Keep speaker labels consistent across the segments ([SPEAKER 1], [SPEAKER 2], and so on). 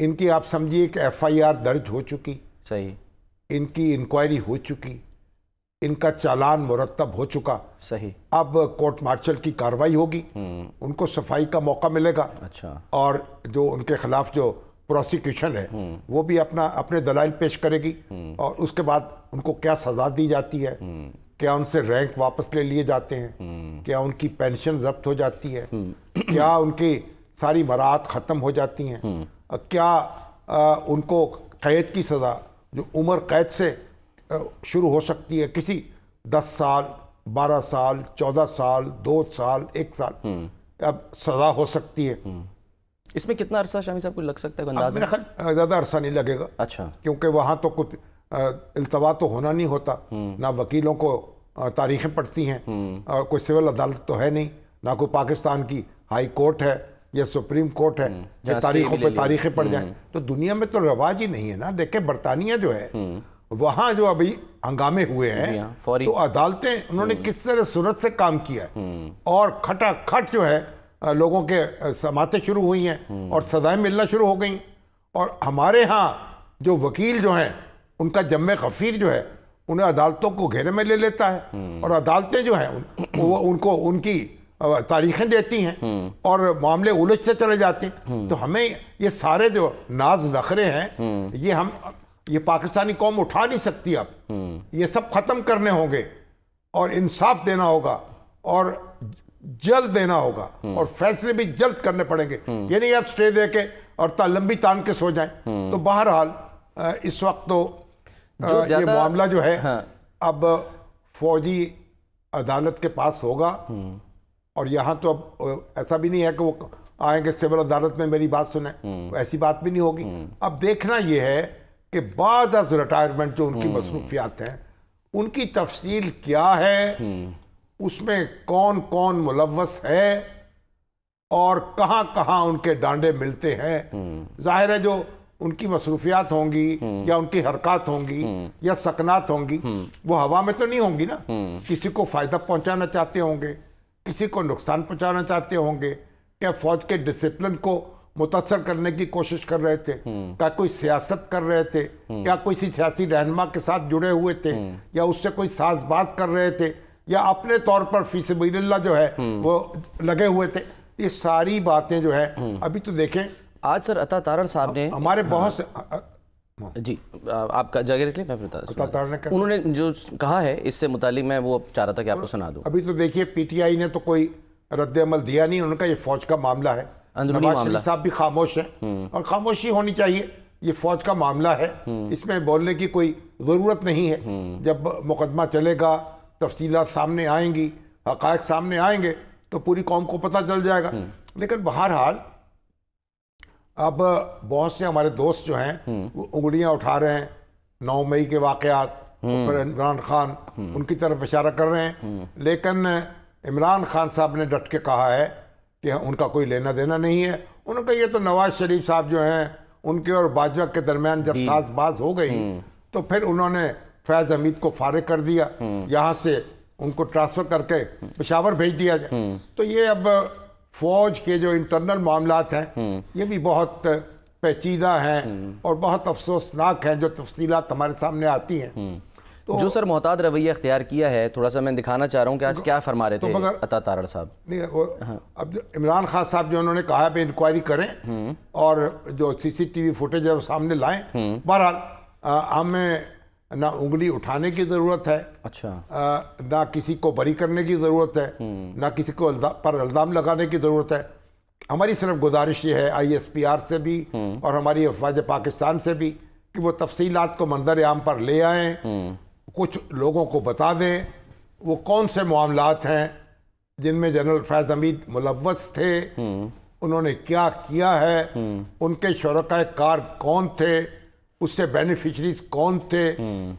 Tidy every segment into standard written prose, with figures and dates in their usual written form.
[SPEAKER 1] ان کی آپ سمجھیے کہ FIR درج ہو چکی,
[SPEAKER 2] صحیح,
[SPEAKER 1] ان کی انکوائری ہو چکی, ان کا چالان مرتب ہو چکا,
[SPEAKER 2] صحیح,
[SPEAKER 1] اب کورٹ مارشل کی کارروائی ہوگی, ان کو صفائی کا موقع ملے گا,
[SPEAKER 2] اچھا, اور
[SPEAKER 1] جو ان کے خلاف جو پروسیکیوشن ہے وہ بھی اپنے دلائل پیش کرے گی, اور اس کے بعد ان کو کیا سزا دی جاتی ہے, کیا ان سے رینک واپس لے لیے جاتے ہیں, کیا ان کی پینشن ضبط ہو جاتی ہے, کیا ان کی ساری مراعات ختم ہو جاتی ہیں, کیا ان کو قید کی سزا جو عمر قید سے شروع ہو سکتی ہے, کسی 10 سال 12 سال 14 سال 2 سال 1 سال اب سزا ہو سکتی ہے.
[SPEAKER 2] اس میں کتنا عرصہ شامی صاحب کو لگ سکتا ہے کوئی اندازہ؟
[SPEAKER 1] میرا خیال زیادہ عرصہ نہیں لگے گا.
[SPEAKER 2] اچھا,
[SPEAKER 1] کیونکہ وہاں تو کچھ التوا تو ہونا نہیں ہوتا, نہ وکیلوں کو تاریخیں پڑتی ہیں, اور کوئی سول عدالت تو ہے نہیں, نہ کوئی پاکستان کی ہائی کورٹ ہے یا سپریم کورٹ ہے کہ تاریخوں پہ تاریخیں پڑ جائیں. تو دنیا میں تو رواج ہی نہیں ہے نا. دیکھیں برطانیہ جو ہے وہاں جو ابھی ہنگامے ہوئے ہیں تو عدالتیں انہوں نے کس طرح صورت سے کام کیا ہے, اور کھٹا کھٹ جو ہے لوگوں کے سماعتیں شروع ہوئی ہیں اور سزائیں ملنا شروع ہو گئیں. اور ہمارے ہاں جو وکیل جو ہیں ان کا جمع غفیر جو ہے انہیں عدالتوں کو گھیرے میں لے لیتا ہے, اور عدالتیں جو ہیں وہ ان کو ان کی تاریخیں دیتی ہیں اور معاملے الجھتے چلے جاتے ہیں. تو ہمیں یہ سارے جو ناز نخرے ہیں یہ پاکستانی قوم اٹھا نہیں سکتی. اب یہ سب ختم کرنے ہوں گے اور انصاف دینا ہوگا اور جلد دینا ہوگا, اور فیصلے بھی جلد کرنے پڑیں گے. یہ نہیں آپ سٹے دے کے اور لمبی تان کے سو جائیں. تو بہرحال اس وقت تو یہ معاملہ جو ہے اب فوجی عدالت کے پاس ہوگا, اور یہاں تو اب ایسا بھی نہیں ہے کہ وہ آئیں گے سول عدالت میں میری بات سنیں, ایسی بات بھی نہیں ہوگی. اب دیکھنا یہ ہے کہ بعد از ریٹائرمنٹ جو ان کی مصروفیات ہیں ان کی تفصیل کیا ہے, اس میں کون کون ملوث ہے اور کہاں کہاں ان کے ڈانڈے ملتے ہیں. ظاہر ہے جو ان کی مصروفیات ہوں گی یا ان کی حرکات ہوں گی یا سکنات ہوں گی وہ ہوا میں تو نہیں ہوں گی نا. کسی کو فائدہ پہنچانا چاہتے ہوں گے, کسی کو نقصان پہنچانا چاہتے ہوں گے, کیا فوج کے ڈسپلن کو متاثر کرنے کی کوشش کر رہے تھے, کیا کوئی سیاست کر رہے تھے, کیا کوئی سیاسی رہنما کے ساتھ جڑے ہوئے تھے, یا اس سے کوئی ساز باز کر رہے تھے, یا اپنے طور پر فی سبیل اللہ جو ہے وہ لگے ہوئے تھے. یہ ساری باتیں جو ہے ابھی تو دیکھیں.
[SPEAKER 2] آج سر عطا تارڑ صاحب نے
[SPEAKER 1] ہمارے بہت سے
[SPEAKER 2] جی آپ کا جگہ رکھ لیں, میں انہوں نے جو کہا ہے اس سے متعلق میں وہ چاہ رہا تھا کہ آپ کو سنا دوں.
[SPEAKER 1] ابھی تو دیکھیے PTI نے تو کوئی رد عمل دیا نہیں, انہوں نے کہا یہ فوج کا معاملہ ہے. نواز شریف صاحب بھی خاموش ہیں, اور خاموشی ہونی چاہیے. یہ فوج کا معاملہ ہے, اس میں بولنے کی کوئی ضرورت نہیں ہے. جب مقدمہ چلے گا, تفصیلات سامنے آئیں گی, حقائق سامنے آئیں گے تو پوری قوم کو پتہ چل جائے گا. لیکن بہرحال اب بہت سے ہمارے دوست جو ہیں وہ انگلیاں اٹھا رہے ہیں 9 مئی کے واقعات پر عمران خان ان کی طرف اشارہ کر رہے ہیں. لیکن عمران خان صاحب نے ڈٹ کے کہا ہے کہ ان کا کوئی لینا دینا نہیں ہے. انہوں نے کہا یہ تو نواز شریف صاحب جو ہیں ان کے اور باجوہ کے درمیان جب ساز باز ہو گئی تو پھر انہوں نے فیض حمید کو فارغ کر دیا, یہاں سے ان کو ٹرانسفر کر کے پشاور بھیج دیا جائے. تو یہ اب فوج کے جو انٹرنل معاملات ہیں یہ بھی بہت پیچیدہ ہیں اور بہت افسوسناک ہیں جو تفصیلات ہمارے سامنے آتی ہیں.
[SPEAKER 2] جو سر محتاط رویہ اختیار کیا ہے, تھوڑا سا میں دکھانا چاہ رہا ہوں کہ آج کیا فرما رہے تھے عطا تارڑ صاحب.
[SPEAKER 1] اب عمران خان صاحب جو انہوں نے کہا ہے انکوائری کریں اور جو CCTV فوٹیج ہے وہ سامنے لائیں. بہرحال ہمیں نہ انگلی اٹھانے کی ضرورت ہے,
[SPEAKER 2] اچھا,
[SPEAKER 1] نہ کسی کو بری کرنے کی ضرورت ہے, نہ کسی کو پر الزام لگانے کی ضرورت ہے. ہماری صرف گزارش یہ ہے ISPR سے بھی اور ہماری افواج پاکستان سے بھی کہ وہ تفصیلات کو منظر عام پر لے آئیں, کچھ لوگوں کو بتا دیں وہ کون سے معاملات ہیں جن میں جنرل فیض حمید ملوث تھے, انہوں نے کیا کیا ہے, ان کے شرکائے کار کون تھے, اس سے بینیفیشریز کون تھے,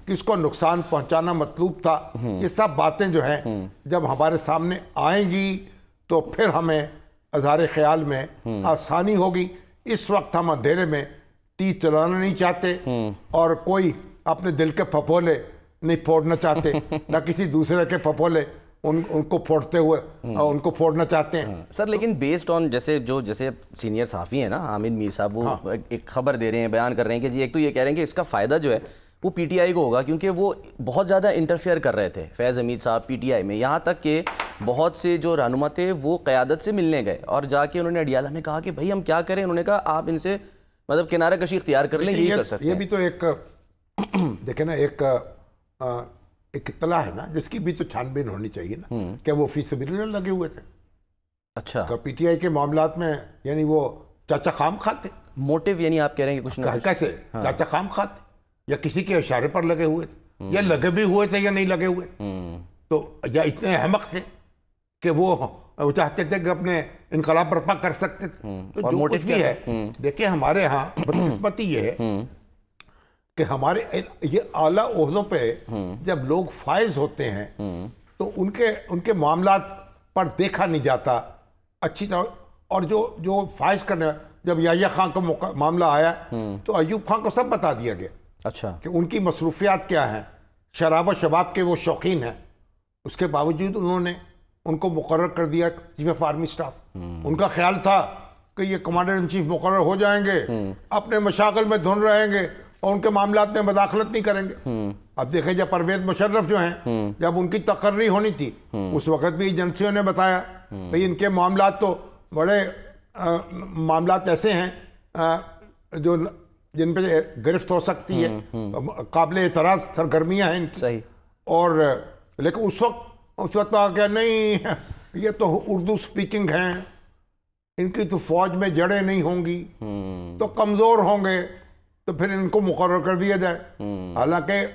[SPEAKER 1] کس کو نقصان پہنچانا مطلوب تھا. یہ سب باتیں جو ہیں جب ہمارے سامنے آئیں گی تو پھر ہمیں اظہار خیال میں آسانی ہوگی. اس وقت ہم اندھیرے میں تیر چلانا نہیں چاہتے اور کوئی اپنے دل کے پھپھولے نہیں پھوڑنا چاہتے, نہ کسی دوسرے کے پھپھولے ان کو پھوڑتے ہوئے ان کو پھوڑنا چاہتے ہیں.
[SPEAKER 2] سر لیکن بیسڈ آن جیسے سینئر صحافی ہیں نا حامد میر صاحب, وہ ایک خبر دے رہے ہیں, بیان کر رہے ہیں کہ جی ایک تو یہ کہہ رہے ہیں کہ اس کا فائدہ جو ہے وہ پی ٹی آئی کو ہوگا کیونکہ وہ بہت زیادہ انٹرفیئر کر رہے تھے فیض حمید صاحب پی ٹی آئی میں, یہاں تک کہ بہت سے جو رہنما تھے وہ قیادت سے ملنے گئے اور جا کے انہوں نے اڈیالہ میں کہا کہ بھائی ہم کیا کریں. انہوں نے کہا آپ ان سے مطلب کنارہ کشی اختیار کر لیں, یہی کر سکتے ہیں.
[SPEAKER 1] یہ بھی تو ایک دیکھیں نا ایک اطلاع ہے نا جس کی بھی تو چھان بین ہونی چاہیے نا, کہ وہ فی سبیل اللہ لگے ہوئے تھے.
[SPEAKER 2] اچھا
[SPEAKER 1] پی ٹی آئی کے معاملات میں یعنی وہ چاچا خام خواہ تھے.
[SPEAKER 2] موٹیو یعنی آپ کہہ رہے ہیں کہ کچھ نہ کچھ
[SPEAKER 1] کیسے چاچا خام خواہ تھے یا کسی کے اشارے پر لگے ہوئے تھے, یا لگے بھی ہوئے تھے یا نہیں لگے ہوئے, تو یا اتنے احمق تھے کہ وہ چاہتے تھے کہ اپنے انقلاب برپا کر سکتے تھے. تو جو کچھ بھی ہے دیکھیں ہمارے ہاں بدقسمتی یہ ہے کہ ہمارے یہ اعلیٰ عہدوں پہ جب لوگ فائز ہوتے ہیں تو ان کے معاملات پر دیکھا نہیں جاتا اچھی طرح. اور جو فائز کرنے جب یحییٰ خان کا معاملہ آیا تو ایوب خان کو سب بتا دیا گیا.
[SPEAKER 2] اچھا
[SPEAKER 1] کہ ان کی مصروفیات کیا ہیں, شراب و شباب کے وہ شوقین ہیں, اس کے باوجود انہوں نے ان کو مقرر کر دیا چیف آف آرمی اسٹاف. ان کا خیال تھا کہ یہ کمانڈر ان چیف مقرر ہو جائیں گے, اپنے مشاغل میں دھن رہیں گے اور ان کے معاملات میں مداخلت نہیں کریں گے. اب دیکھیں جب پرویز مشرف جو ہیں جب ان کی تقرری ہونی تھی اس وقت بھی ایجنسیوں نے بتایا بھئی ان کے معاملات تو بڑے معاملات ایسے ہیں جو جن پہ گرفت ہو سکتی ہے, قابل اعتراض سرگرمیاں ہیں ان کی. اور لیکن اس وقت آ گیا نہیں, یہ تو اردو سپیکنگ ہیں, ان کی تو فوج میں جڑیں نہیں ہوں گی تو کمزور ہوں گے, تو پھر ان کو مقرر کر دیا جائے. حالانکہ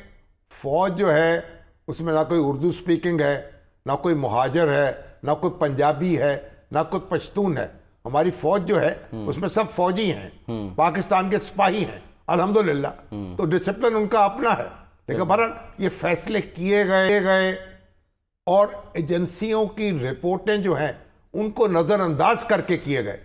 [SPEAKER 1] فوج جو ہے اس میں نہ کوئی اردو سپیکنگ ہے, نہ کوئی مہاجر ہے, نہ کوئی پنجابی ہے, نہ کوئی پشتون ہے. ہماری فوج جو ہے اس میں سب فوجی ہیں, پاکستان کے سپاہی ہیں الحمدللہ. تو ڈسپلن ان کا اپنا ہے. لیکن بہرحال یہ فیصلے کیے گئے اور ایجنسیوں کی رپورٹیں جو ہیں ان کو نظر انداز کر کے کیے گئے.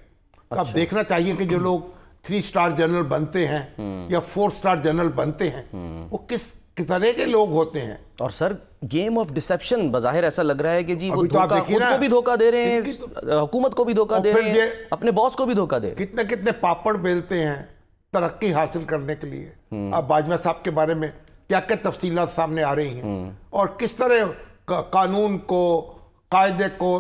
[SPEAKER 1] اب دیکھنا چاہیے کہ جو لوگ 3 اسٹار جنرل بنتے ہیں یا 4 اسٹار جنرل بنتے ہیں وہ کس طرح کے لوگ ہوتے ہیں.
[SPEAKER 2] اور سر گیم آف ڈسیپشن بظاہر ایسا لگ رہا ہے کہ جی وہ خود کو بھی دھوکہ دے رہے ہیں, حکومت کو بھی دھوکہ دے رہے ہیں, اپنے باس کو بھی دھوکہ دے رہے ہیں.
[SPEAKER 1] کتنے پاپڑ بیلتے ہیں ترقی حاصل کرنے کے لیے. اب باجوہ صاحب کے بارے میں کیا تفصیلات سامنے آ رہی ہیں اور کس طرح قانون کو, قاعدے کو,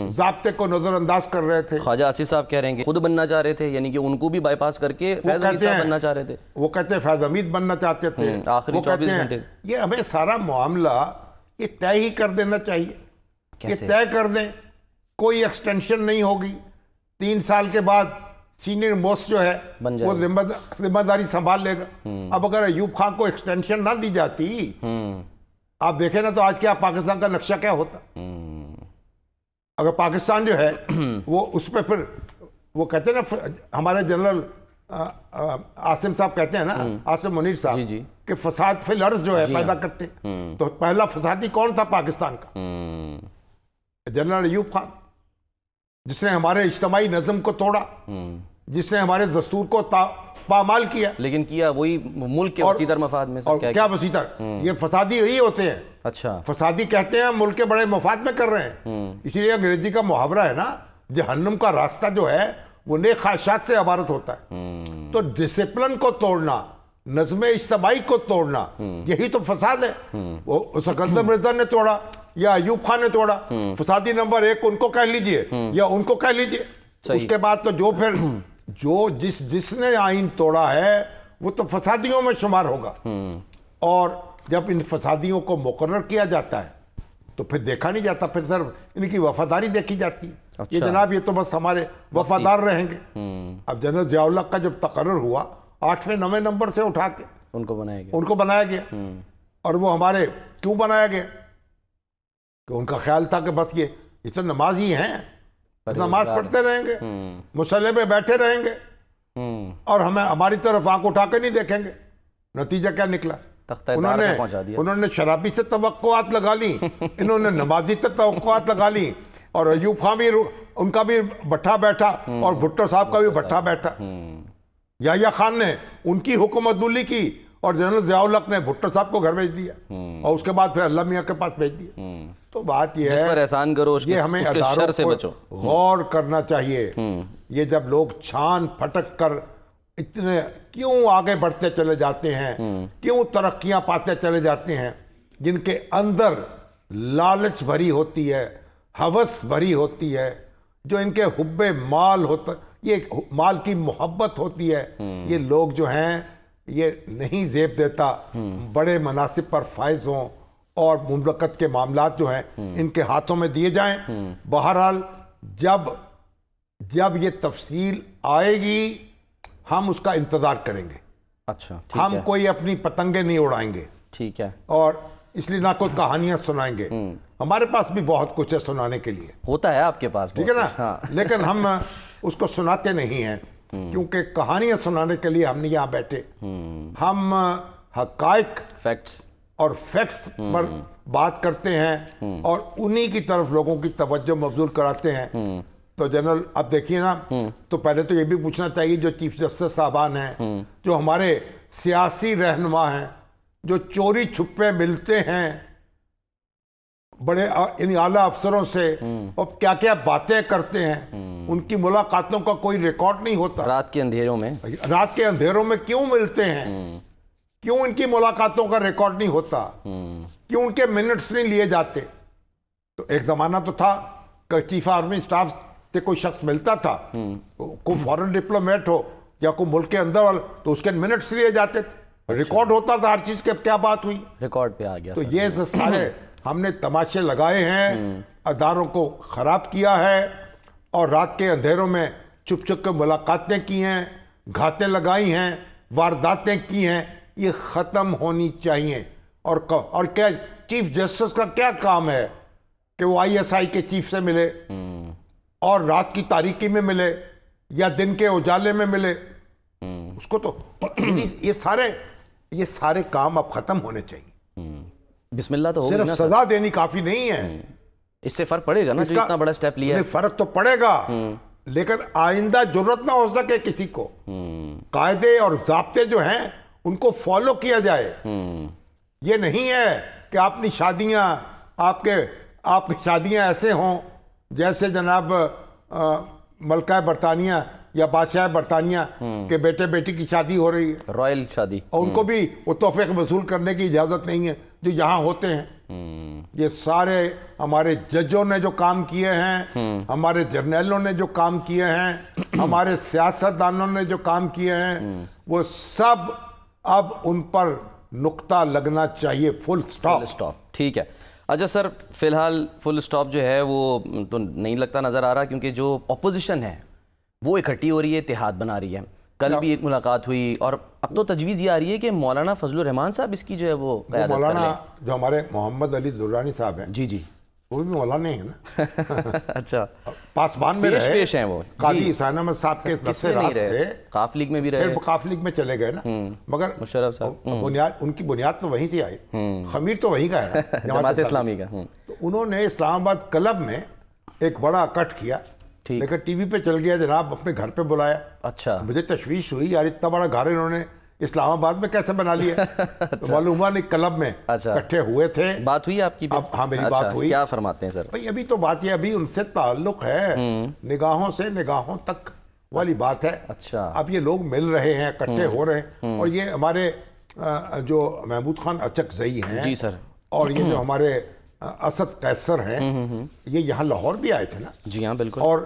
[SPEAKER 1] ضابطے کو نظر انداز کر رہے تھے.
[SPEAKER 2] خواجہ آصف صاحب کہہ رہے ہیں کہ خود بننا چاہ رہے تھے, یعنی کہ ان کو بھی بائی پاس کر کے فیض حمید صاحب بننا چاہ رہے تھے.
[SPEAKER 1] وہ کہتے ہیں فیض حمید بننا چاہتے تھے
[SPEAKER 2] آخری 24 گھنٹے.
[SPEAKER 1] یہ ہمیں سارا معاملہ یہ طے ہی کر دینا چاہیے, یہ طے کر دیں کوئی ایکسٹینشن نہیں ہوگی. 3 سال کے بعد سینئر موسٹ جو ہے وہ ذمہ داری سنبھال لے گا. اب اگر ایوب خان کو ایکسٹینشن نہ دی جاتی آپ دیکھیں نا تو آج کیا پاکستان کا نقشہ کیا ہوتا. اگر پاکستان جو ہے وہ اس پہ پھر وہ کہتے ہیں نا ہمارے جنرل عاصم صاحب کہتے ہیں نا, عاصم منیر صاحب, کہ فساد فی الارض جو ہے پیدا کرتے, تو پہلا فسادی کون تھا پاکستان کا؟ جنرل ایوب خان, جس نے ہمارے اجتماعی نظم کو توڑا, جس نے ہمارے دستور کو پامال کیا. لیکن
[SPEAKER 2] کیا وہی ملک کے وسیع تر مفاد میں.
[SPEAKER 1] اور کیا وسیع تر؟ یہ فسادی یہی ہوتے ہیں.
[SPEAKER 2] اچھا
[SPEAKER 1] فسادی کہتے ہیں ملک کے بڑے مفاد میں کر رہے ہیں. اسی لیے انگریزی کا محاورہ ہے نا, جہنم کا راستہ جو ہے وہ نیک خواہشات سے عبارت ہوتا ہے. تو ڈسپلن کو توڑنا, نظم اجتماعی کو توڑنا, یہی تو فساد ہے. وہ سکندر مرزا نے توڑا یا ایوب خان نے توڑا. فسادی نمبر 1 ان کو کہہ لیجئے یا ان کو کہہ لیجئے. اس کے بعد تو جو پھر جس نے آئین توڑا ہے وہ تو فسادیوں میں شمار ہوگا. اور جب ان فسادیوں کو مقرر کیا جاتا ہے تو پھر دیکھا نہیں جاتا, پھر صرف ان کی وفاداری دیکھی جاتی ہے. یہ جناب یہ تو بس ہمارے وفادار رہیں گے. اب جنرل ضیاء الحق کا جب تقرر ہوا 8ویں 9ویں نمبر سے اٹھا کے
[SPEAKER 2] ان کو بنایا گیا.
[SPEAKER 1] اور وہ ہمارے کیوں بنایا گیا کہ ان کا خیال تھا کہ بس یہ تو نمازی ہیں, نماز پڑھتے رہیں گے, مصلی میں بیٹھے رہیں گے اور ہماری طرف آنکھ اٹھا کے نہیں دیکھیں گے. نتیجہ کیا نکلا؟ انہوں نے شرابی سے توقعات لگا لی, انہوں نے نمازی سے توقعات لگا لی, اور ایوب خان بھی ان کا بھی بٹھا بیٹھا اور بھٹو صاحب کا بھی بٹھا بیٹھا. یحییٰ خان نے ان کی حکومت دولی کی اور جنرل ضیاء الحق نے بھٹو صاحب کو گھر بھیج دیا اور اس کے بعد پھر اللہ میاں کے پاس بھیج دیا. تو بات یہ
[SPEAKER 2] جس
[SPEAKER 1] ہے
[SPEAKER 2] پر احسان کرو
[SPEAKER 1] یہ ہمیں
[SPEAKER 2] اس کے شر سے بچو.
[SPEAKER 1] غور کرنا چاہیے. یہ جب لوگ چھان پھٹک کر اتنے کیوں آگے بڑھتے چلے جاتے ہیں, کیوں ترقیاں پاتے چلے جاتے ہیں, جن کے اندر لالچ بھری ہوتی ہے, ہوس بھری ہوتی ہے, جو ان کے حب مال ہوتا, یہ مال کی محبت ہوتی ہے, یہ لوگ جو ہیں یہ نہیں زیب دیتا بڑے مناصب پر فائز ہوں اور مملکت کے معاملات جو ہیں ان کے ہاتھوں میں دیے جائیں. بہرحال جب یہ تفصیل آئے گی ہم اس کا انتظار کریں گے.
[SPEAKER 2] اچھا,
[SPEAKER 1] ہم کوئی اپنی پتنگیں نہیں اڑائیں گے,
[SPEAKER 2] ٹھیک ہے,
[SPEAKER 1] اور اس لیے نہ کوئی کہانیاں سنائیں گے. ہمارے پاس بھی بہت کچھ ہے سنانے کے لیے,
[SPEAKER 2] ہوتا ہے آپ کے پاس,
[SPEAKER 1] ٹھیک ہے نا, لیکن ہم اس کو سناتے نہیں ہیں کیونکہ کہانیاں سنانے کے لیے ہم نہیں یہاں بیٹھے. ہم حقائق,
[SPEAKER 2] فیکٹس
[SPEAKER 1] اور فیکٹس پر بات کرتے ہیں اور انہی کی طرف لوگوں کی توجہ مبذول کراتے ہیں. تو جنرل اب دیکھیے نا, تو پہلے تو یہ بھی پوچھنا چاہیے جو چیف جسٹس صاحبان ہیں, جو ہمارے سیاسی رہنما ہیں, جو چوری چھپے ملتے ہیں بڑے ان اعلیٰ افسروں سے اور کیا کیا باتیں کرتے ہیں, ان کی ملاقاتوں کا کوئی ریکارڈ نہیں ہوتا.
[SPEAKER 2] رات کے اندھیروں
[SPEAKER 1] میں کیوں ملتے ہیں, کیوں ان کی ملاقاتوں کا ریکارڈ نہیں ہوتا, کیوں ان کے منٹس نہیں لیے جاتے. تو ایک زمانہ تو تھا کہ چیف آرمی سٹاف سے کوئی شخص ملتا تھا, کوئی فورن ڈپلومیٹ ہو یا کوئی ملک کے اندر والا, تو اس کے منٹس لیے جاتے, ریکارڈ ہوتا تھا ہر چیز کے کیا بات ہوئی,
[SPEAKER 2] ریکارڈ پہ آ گیا.
[SPEAKER 1] تو یہ سارے ہم نے تماشے لگائے ہیں, اداروں کو خراب کیا ہے, اور رات کے اندھیروں میں چھپ چھپ کے ملاقاتیں کی ہیں, گھاتیں لگائی ہیں, وارداتیں کی ہیں. یہ ختم ہونی چاہیے. اور کیا چیف جسٹس کا کیا کام ہے کہ وہ ISI کے چیف سے ملے اور رات کی تاریکی میں ملے یا دن کے اجالے میں ملے, اس کو تو یہ سارے کام اب ختم ہونے چاہیے.
[SPEAKER 2] بسم اللہ تو
[SPEAKER 1] صرف سزا دینی کافی نہیں ہے,
[SPEAKER 2] اس سے فرق پڑے گا نا, جو اتنا بڑا سٹیپ لیا ہے.
[SPEAKER 1] فرق تو پڑے گا, لیکن آئندہ جرات نہ ہو سکے کسی کو. قاعدے اور ضابطے جو ہیں ان کو فالو کیا جائے. یہ نہیں ہے کہ اپنی شادیاں آپ کی شادیاں ایسے ہوں جیسے جناب ملکہ برطانیہ یا بادشاہ برطانیہ کے بیٹے بیٹی کی شادی ہو رہی ہے,
[SPEAKER 2] رائل شادی,
[SPEAKER 1] اور ان کو بھی وہ تحفے وصول کرنے کی اجازت نہیں ہے جو یہاں ہوتے ہیں. یہ سارے ہمارے ججوں نے جو کام کیے ہیں, ہمارے جرنیلوں نے جو کام کیے ہیں, ہمارے سیاستدانوں نے جو کام کیے ہیں, وہ سب اب ان پر نقطہ لگنا چاہیے. فل سٹاپ.
[SPEAKER 2] ٹھیک ہے. اچھا سر, فی الحال فل سٹاپ جو ہے وہ تو نہیں لگتا نظر آ رہا, کیونکہ جو اپوزیشن ہے وہ اکٹھی ہو رہی ہے, اتحاد بنا رہی ہے. کل بھی ایک ملاقات ہوئی اور اب تو تجویز یہ آ رہی ہے کہ مولانا فضل الرحمان صاحب اس کی جو ہے وہ قیادت کر لیں.
[SPEAKER 1] مولانا جو ہمارے محمد علی درانی صاحب ہیں,
[SPEAKER 2] جی
[SPEAKER 1] وہ بھی مولانا ہیں نا.
[SPEAKER 2] اچھا,
[SPEAKER 1] پاسبان میں رہے,
[SPEAKER 2] پیش ہیں وہ,
[SPEAKER 1] قاضی حسین احمد صاحب کے نصر راست تھے,
[SPEAKER 2] قاف لیگ میں بھی رہے,
[SPEAKER 1] پھر قاف لیگ میں چلے گئے نا, مگر
[SPEAKER 2] مشرف صاحب
[SPEAKER 1] ان کی بنیاد تو وہیں سے آئی, خمیر تو وہیں کا ہے,
[SPEAKER 2] جماعت اسلامی کا.
[SPEAKER 1] تو انہوں نے اسلام آباد کلب میں ایک بڑا کٹ کیا, لیکن ٹی وی پہ چل گیا جناب, اپنے گھر پہ بلایا.
[SPEAKER 2] اچھا,
[SPEAKER 1] مجھے تشویش ہوئی یار اتنا بڑا گھر انہوں نے اسلام آباد میں کیسے بنا لیا. تو معلوم ہوا نہیں کلب میں اکٹھے ہوئے تھے.
[SPEAKER 2] بات ہوئی آپ کی؟
[SPEAKER 1] ہاں میری بات ہوئی.
[SPEAKER 2] کیا فرماتے ہیں سر؟
[SPEAKER 1] بھئی ابھی تو بات یہ ابھی ان سے تعلق ہے, نگاہوں سے نگاہوں تک والی بات ہے.
[SPEAKER 2] اچھا,
[SPEAKER 1] اب یہ لوگ مل رہے ہیں, اکٹھے ہو رہے ہیں, اور یہ ہمارے جو محمود خان اچکزئی ہیں,
[SPEAKER 2] جی سر,
[SPEAKER 1] اور یہ جو ہمارے اسد قیصر ہیں, یہ یہاں لاہور بھی آئے تھے نا.
[SPEAKER 2] جی ہاں بالکل.
[SPEAKER 1] اور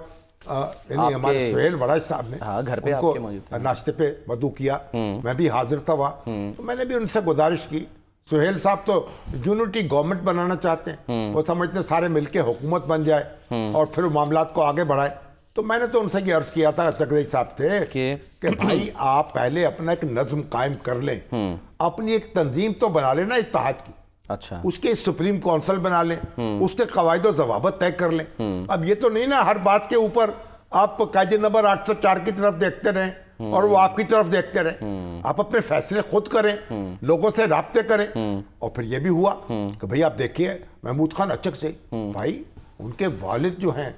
[SPEAKER 1] ہمارے سہیل وڑاج صاحب نے
[SPEAKER 2] گھر پہ
[SPEAKER 1] ان کو ناشتے پہ مدعو کیا, میں بھی حاضر تھا وہاں. تو میں نے بھی ان سے گزارش کی, سہیل صاحب تو یونٹی گورنمنٹ بنانا چاہتے ہیں, وہ سمجھتے ہیں سارے مل کے حکومت بن جائے اور پھر معاملات کو آگے بڑھائے. تو میں نے تو ان سے یہ عرض کیا تھا اچکزئی صاحب سے کہ بھائی آپ پہلے اپنا ایک نظم قائم کر لیں, اپنی ایک تنظیم تو بنا لیں نا اتحاد کی.
[SPEAKER 2] اچھا,
[SPEAKER 1] اس کے سپریم کونسل بنا لیں, اس کے قواعد و ضوابط طے کر لیں. اب یہ تو نہیں نا ہر بات کے اوپر آپ قاعدے نمبر 804 کی طرف دیکھتے رہیں اور وہ آپ کی طرف دیکھتے رہیں. آپ اپنے فیصلے خود کریں, لوگوں سے رابطے کریں. اور پھر یہ بھی ہوا کہ بھئی آپ دیکھیے محمود خان اچکزئی, بھائی ان کے والد جو ہیں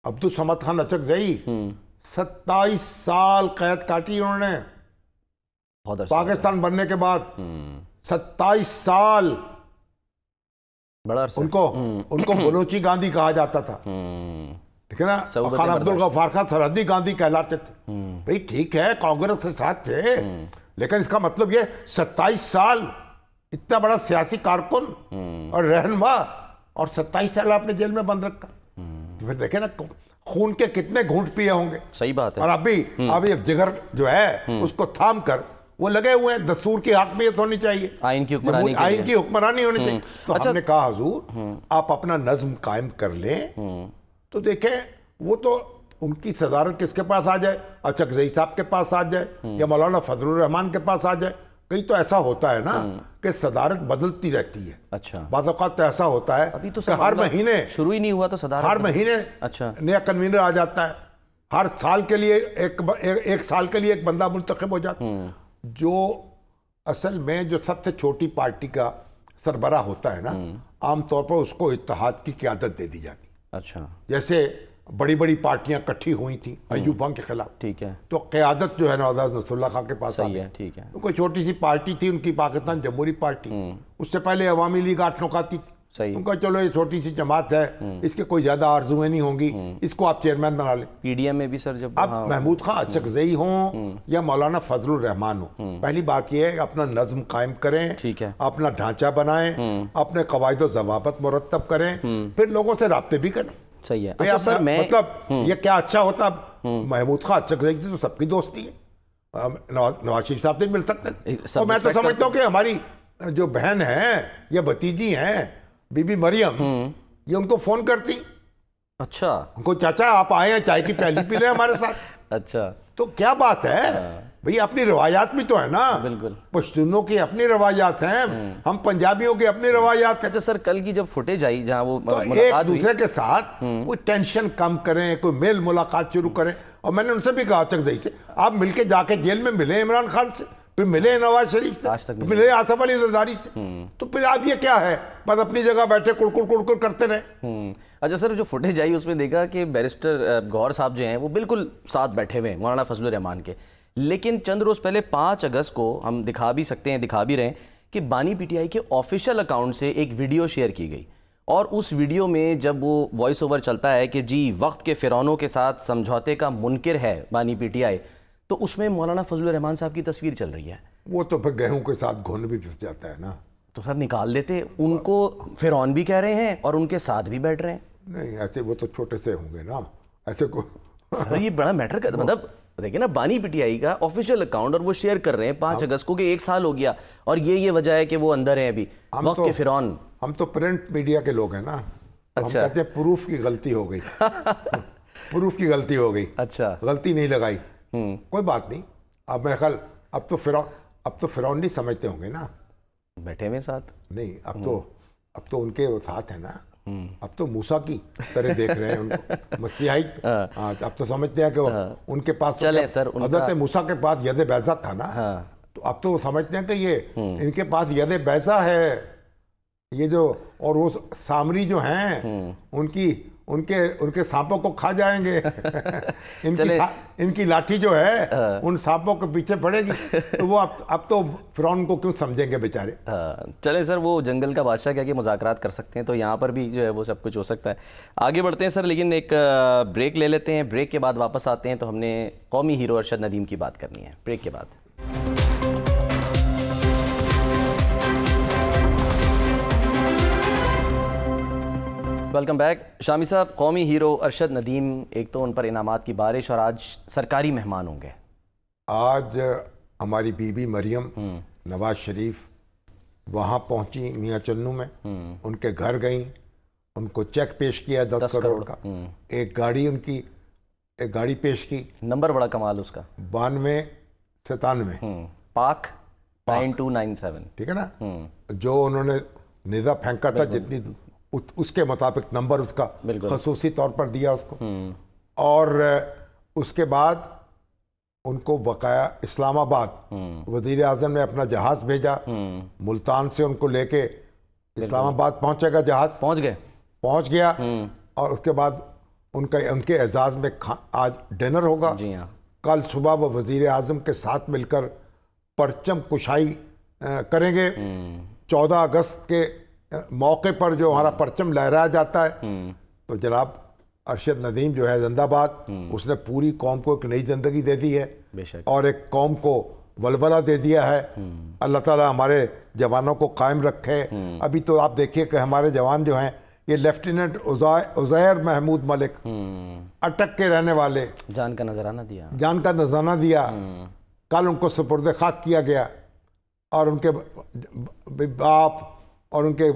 [SPEAKER 1] عبدالصمد خان اچکزئی, 27 سال قید کاٹی انہوں نے پاکستان بننے کے بعد. 27 سال
[SPEAKER 2] بڑا عرصہ
[SPEAKER 1] ان کو بلوچی گاندھی کہا جاتا تھا، ٹھیک ہے نا، خان عبدالغفار خان سرحدی گاندھی کہلاتے تھے. بھئی ٹھیک ہے کانگریس کے ساتھ تھے، لیکن اس کا مطلب یہ 27 سال اتنا بڑا سیاسی کارکن اور رہنما، اور 27 سال آپ نے جیل میں بند رکھا. پھر دیکھیں نا خون کے کتنے گھونٹ پیے ہوں گے.
[SPEAKER 2] صحیح بات ہے.
[SPEAKER 1] اور ابھی جگر جو ہے اس کو تھام کر وہ لگے ہوئے ہیں. دستور کی حاکمیت ہونی چاہیے،
[SPEAKER 2] آئین کی
[SPEAKER 1] حکمرانی ہونی چاہیے. تو ہم نے کہا حضور آپ اپنا نظم قائم کر لیں. تو دیکھیں وہ تو ان کی صدارت کس کے پاس آ جائے، اچکزئی صاحب کے پاس آ جائے یا مولانا فضل الرحمان کے پاس آ جائے. کئی تو ایسا ہوتا ہے نا کہ صدارت بدلتی رہتی ہے.
[SPEAKER 2] اچھا.
[SPEAKER 1] بعض اوقات تو ایسا ہوتا ہے کہ ہر مہینے
[SPEAKER 2] شروع ہی نہیں ہوا تو صدارت
[SPEAKER 1] ہر مہینے نیا کنوینر آ جاتا ہے. ہر سال کے لیے ایک سال کے لیے ایک بندہ منتخب ہو جاتا ہے. جو اصل میں جو سب سے چھوٹی پارٹی کا سربراہ ہوتا ہے نا، عام طور پر اس کو اتحاد کی قیادت دے دی جاتی. اچھا. جیسے بڑی بڑی پارٹیاں کٹھی ہوئی تھیں ایوب خان کے خلاف، ٹھیک ہے، تو قیادت جو ہے نوزاد نصر اللہ خان کے پاس آئی ہے. ٹھیک ہے. کوئی چھوٹی سی پارٹی تھی ان کی، پاکستان جمہوری پارٹی، اس سے پہلے عوامی لیگ 8 نکاتی تھی. ان کا چلو یہ چھوٹی سی جماعت ہے، اس کے کوئی زیادہ آرزویں نہیں ہوں گی، اس کو آپ چیئرمین بنا لیں.
[SPEAKER 2] پی ڈی ایم میں بھی سر جب
[SPEAKER 1] اب محمود خان اچکزئی ہوں یا مولانا فضل الرحمان ہوں، پہلی بات یہ ہے اپنا نظم قائم کریں، اپنا ڈھانچہ بنائیں، اپنے قواعد و ضوابط مرتب کریں، پھر لوگوں سے رابطے بھی کریں.
[SPEAKER 2] صحیح ہے. اچھا سر میں
[SPEAKER 1] مطلب یہ کیا اچھا ہوتا، محمود خان اچکزئی سے تو سب کی دوستی ہے، نواز شریف صاحب سے مل سکتے ہیں. اور میں تو سمجھتا ہوں کہ ہماری جو بہن ہے یا بھتیجی ہیں بی بی مریم، یہ ان کو فون کرتی. اچھا. ان کو چاچا آپ آئے ہیں چائے کی پیالی پی لیں ہمارے ساتھ. اچھا. تو کیا بات ہے بھئی، اپنی روایات بھی تو ہے نا. بالکل. پشتونوں کی اپنی روایات ہیں، ہم پنجابیوں کی اپنی روایات ہیں.
[SPEAKER 2] اچھا سر کل کی جب فوٹیج آئی جہاں وہ
[SPEAKER 1] ایک دوسرے کے ساتھ کوئی ٹینشن کم کریں، کوئی میل ملاقات شروع کریں. اور میں نے ان سے بھی کہا اچکزئی سے آپ مل کے جا کے جیل میں ملیں عمران خان سے، پھر ملے نواز شریف سے، ملے آصف علی زرداری سے. تو پھر آپ یہ کیا ہے، بس اپنی جگہ بیٹھے کڑکڑ کرتے رہے.
[SPEAKER 2] اچھا سر جو فوٹیج آئی اس میں دیکھا کہ بیرسٹر گوہر صاحب جو ہیں وہ بالکل ساتھ بیٹھے ہوئے ہیں مولانا فضل الرحمان کے. لیکن چند روز پہلے 5 اگست کو ہم دکھا بھی سکتے ہیں، دکھا بھی رہے ہیں کہ بانی پی ٹی آئی کے آفیشیل اکاؤنٹ سے ایک ویڈیو شیئر کی گئی، اور اس ویڈیو میں جب وہ وائس اوور چلتا ہے کہ جی وقت کے فرعونوں کے ساتھ سمجھوتے کا منکر ہے بانی پی ٹی آئی، تو اس میں مولانا فضل الرحمان صاحب کی تصویر چل رہی ہے.
[SPEAKER 1] وہ تو پھر گیہوں کے ساتھ گھن بھی پھنس جاتا ہے نا.
[SPEAKER 2] تو سر نکال دیتے، ان کو فرعون بھی کہہ رہے ہیں اور ان کے ساتھ بھی بیٹھ رہے ہیں.
[SPEAKER 1] نہیں ایسے وہ تو چھوٹے سے ہوں گے نا، ایسے کو
[SPEAKER 2] سر یہ بڑا میٹر کرتا. مطلب دیکھیں نا بانی پی ٹی آئی کا آفیشیل اکاؤنٹ، اور وہ شیئر کر رہے ہیں 5 اگست کو کہ 1 سال ہو گیا، اور یہ وجہ ہے کہ وہ اندر ہیں ابھی وقت کے فرعون.
[SPEAKER 1] ہم تو پرنٹ میڈیا کے لوگ ہیں نا. اچھا. ہم کہتے ہیں پروف کی غلطی ہو گئی. پروف کی غلطی ہو گئی. اچھا. غلطی نہیں لگائی. کوئی بات نہیں. اب میرے خیال اب تو فرعون نہیں سمجھتے ہوں گے نا،
[SPEAKER 2] بیٹھے ہوئے ساتھ. نہیں
[SPEAKER 1] اب تو ان کے ساتھ ہے نا. اب تو موسیٰ کی طرح دیکھ رہے ہیں ان کو، مسیحائی. اب تو سمجھتے ہیں کہ ان کے پاس حضرت موسیٰ کے پاس ید بیضہ تھا نا، تو اب تو وہ سمجھتے ہیں کہ یہ ان کے پاس ید بیضہ ہے. یہ جو اور وہ سامری جو ہیں ان کے سانپوں کو کھا جائیں گے. ان کی لاٹھی جو ہے ان سانپوں کے پیچھے پڑے گی. تو وہ اب تو فرعون کو کیوں سمجھیں گے بیچارے.
[SPEAKER 2] چلیں سر وہ جنگل کا بادشاہ کیا کہ مذاکرات کر سکتے ہیں، تو یہاں پر بھی جو ہے وہ سب کچھ ہو سکتا ہے. آگے بڑھتے ہیں سر، لیکن ایک بریک لے لیتے ہیں. بریک کے بعد واپس آتے ہیں تو ہم نے قومی ہیرو ارشد ندیم کی بات کرنی ہے. بریک کے بعد ویلکم بیک. شامی صاحب، قومی ہیرو ارشد ندیم، ایک تو ان پر انعامات کی بارش، اور آج سرکاری مہمان ہوں گے.
[SPEAKER 1] آج ہماری بی بی مریم نواز شریف وہاں پہنچی میاں چنو میں، ان کے گھر گئیں، ان کو چیک پیش کیا 10 کروڑ کا. ایک گاڑی پیش کی. نمبر
[SPEAKER 2] بڑا کمال اس کا
[SPEAKER 1] 9297
[SPEAKER 2] پاک 9297، ٹھیک
[SPEAKER 1] ہے نا. جو انہوں نے نیزہ پھینکا تھا جتنی اس کے مطابق نمبر اس کا خصوصی طور پر دیا اس کو. اور اس کے بعد ان کو بقایا اسلام آباد وزیر اعظم نے اپنا جہاز بھیجا، ملتان سے ان کو لے کے اسلام آباد پہنچے گا جہاز. پہنچ گیا. اور اس کے بعد ان کے اعزاز میں آج ڈنر ہوگا. کل صبح وہ وزیر اعظم کے ساتھ مل کر پرچم کشائی کریں گے. 14 اگست کے موقع پر جو ہمارا پرچم لہرایا جاتا ہے تو جناب ارشد ندیم جو ہے زندہ باد، اس نے پوری قوم کو ایک نئی زندگی دے دی ہے اور ایک قوم کو ولولہ دے دیا ہے۔ اللہ تعالیٰ ہمارے جوانوں کو قائم رکھے۔ ابھی تو آپ دیکھیے کہ ہمارے جوان جو ہیں یہ لیفٹیننٹ عزیر محمود ملک اٹک کے رہنے والے،
[SPEAKER 2] جان کا نذرانہ
[SPEAKER 1] دیا، کل ان کو سپرد خاک کیا گیا اور ان کے باپ اور ان کے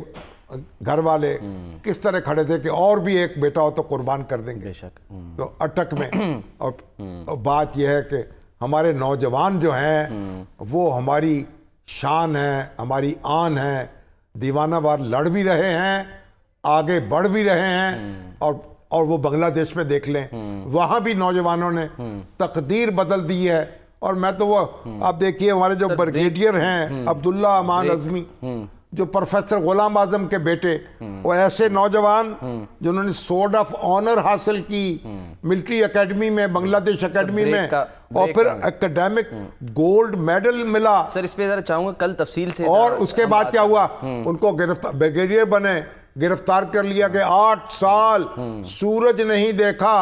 [SPEAKER 1] گھر والے کس طرح کھڑے تھے کہ اور بھی ایک بیٹا ہو تو قربان کر دیں گے۔
[SPEAKER 2] بے شک
[SPEAKER 1] تو اٹک میں اور بات یہ ہے کہ ہمارے نوجوان جو ہیں وہ ہماری شان ہے، ہماری آن ہے، دیوانہ وار لڑ بھی رہے ہیں، آگے بڑھ بھی رہے ہیں، اور وہ بنگلہ دیش میں دیکھ لیں وہاں بھی نوجوانوں نے تقدیر بدل دی ہے۔ اور میں تو وہ آپ دیکھیے ہمارے جو بریگیڈیئر ہیں عبداللہ امان اعظمی، جو پروفیسر غلام اعظم کے بیٹے، وہ ایسے نوجوان جنہوں نے سورڈ آف آنر حاصل کی ملٹری اکیڈمی میں، بنگلہ دیش اکیڈمی میں، اور پھر اکیڈمک گولڈ میڈل ملا۔
[SPEAKER 2] سر اس پہ ذرا چاہوں گا کل تفصیل سے۔
[SPEAKER 1] اور اس کے بعد کیا ہوا، ان کو بریگیڈیئر بنے، گرفتار کر لیا کہ 8 سال سورج نہیں دیکھا،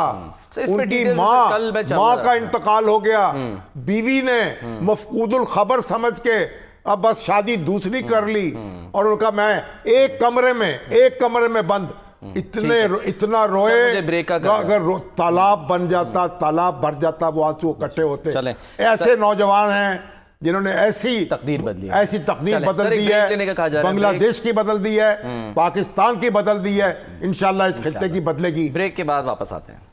[SPEAKER 1] ان کی ماں کا انتقال ہو گیا، بیوی نے مفقود الخبر سمجھ کے اب بس شادی دوسری کر لی، اور ان کا میں ایک کمرے میں بند اتنا روئے، اگر تالاب بن جاتا، تالاب بھر جاتا، وہ آنسو اکٹھے ہوتے۔ ایسے نوجوان ہیں جنہوں نے ایسی تقدیر بدل دی ہے، بنگلہ دیش کی بدل دی ہے، پاکستان کی بدل دی ہے، انشاءاللہ اس خطے کی بدلے گی۔
[SPEAKER 2] بریک کے بعد واپس آتے ہیں۔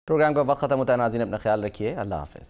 [SPEAKER 2] پروگرام کا وقت ختم ہوتا ہے، ناظرین اپنا خیال رکھیے، اللہ حافظ۔